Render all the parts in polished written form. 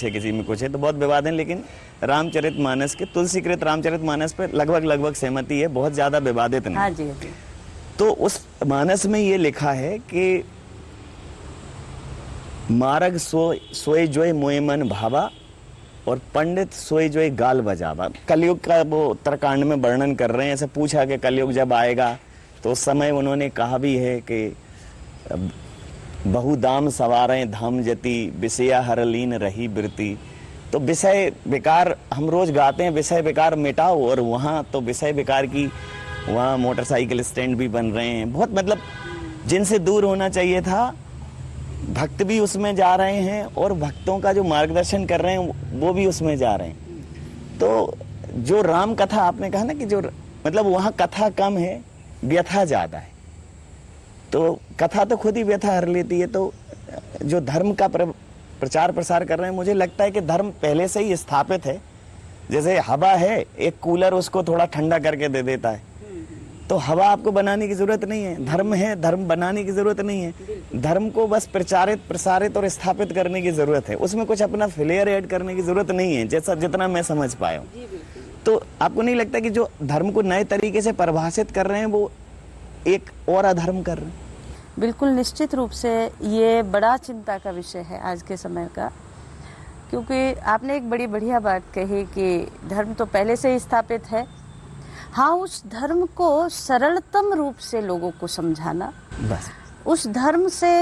किसी में कुछ है, तो बहुत विवाद है, लेकिन रामचरितमानस के तुलसीकृत रामचरितमानस पे लगभग सहमति है, बहुत ज्यादा विवादित नहीं। हाँ जी, जी। तो उस मानस में ये लिखा है कि मारग सोए जोय मोय मन भावा और पंडित सोए जोय गाल बजावा। कलयुग का वो उत्तरकांड में वर्णन कर रहे हैं। ऐसे पूछा कि कलयुग जब आएगा तो उस समय उन्होंने कहा भी है कि बहुदाम सवारें धाम जति विषया हरलीन रही बिरती। तो विषय विकार हम रोज गाते हैं, विषय विकार मिटाओ, और वहां तो विषय विकार की वहां मोटरसाइकिल स्टैंड भी बन रहे हैं। बहुत मतलब जिनसे दूर होना चाहिए था, भक्त भी उसमें जा रहे हैं और भक्तों का जो मार्गदर्शन कर रहे हैं वो भी उसमें जा रहे हैं। तो जो राम कथा आपने कहा ना कि जो मतलब वहां कथा कम है, व्यथा ज्यादा है। तो कथा तो खुद ही व्यथा हर लेती है। तो जो धर्म का प्रचार प्रसार कर रहे हैं, मुझे लगता है कि धर्म पहले से ही स्थापित है। जैसे हवा है, एक कूलर उसको थोड़ा ठंडा करके दे देता है, तो हवा आपको बनाने की जरूरत नहीं है। धर्म है, धर्म बनाने की जरूरत नहीं है। धर्म को बस प्रचारित प्रसारित और स्थापित करने की जरूरत है। उसमें कुछ अपना फ्लेयर ऐड करने की जरूरत नहीं है, जैसा जितना मैं समझ पाया हूँ। तो आपको नहीं लगता कि जो धर्म को नए तरीके से परिभाषित कर रहे हैं वो एक और अधर्म कर रहे हैं? बिल्कुल, निश्चित रूप से ये बड़ा चिंता का विषय है आज के समय का, क्योंकि आपने एक बड़ी बढ़िया बात कही कि धर्म तो पहले से ही स्थापित है। हाँ, उस धर्म को सरलतम रूप से लोगों को समझाना, बस उस धर्म से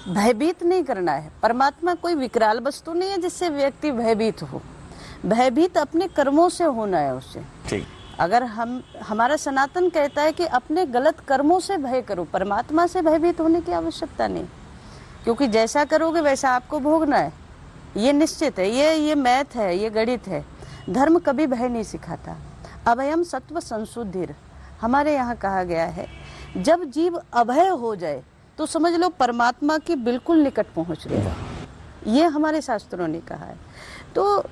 भयभीत नहीं करना है। परमात्मा कोई विकराल वस्तु नहीं है जिससे व्यक्ति भयभीत हो। भयभीत अपने कर्मों से होना है उससे। ठीक। अगर हमारा सनातन कहता है कि अपने गलत कर्मों से भय करो, परमात्मा से भयभीत होने की आवश्यकता नहीं, क्योंकि जैसा करोगे वैसा आपको भोगना है। ये निश्चित है, ये मैथ है, ये गणित है। धर्म कभी भय नहीं सिखाता। अभयम सत्व संशुद्धिर हमारे यहाँ कहा गया है। जब जीव अभय हो जाए तो समझ लो परमात्मा के बिल्कुल निकट पहुँच गया। ये हमारे शास्त्रों ने कहा है। तो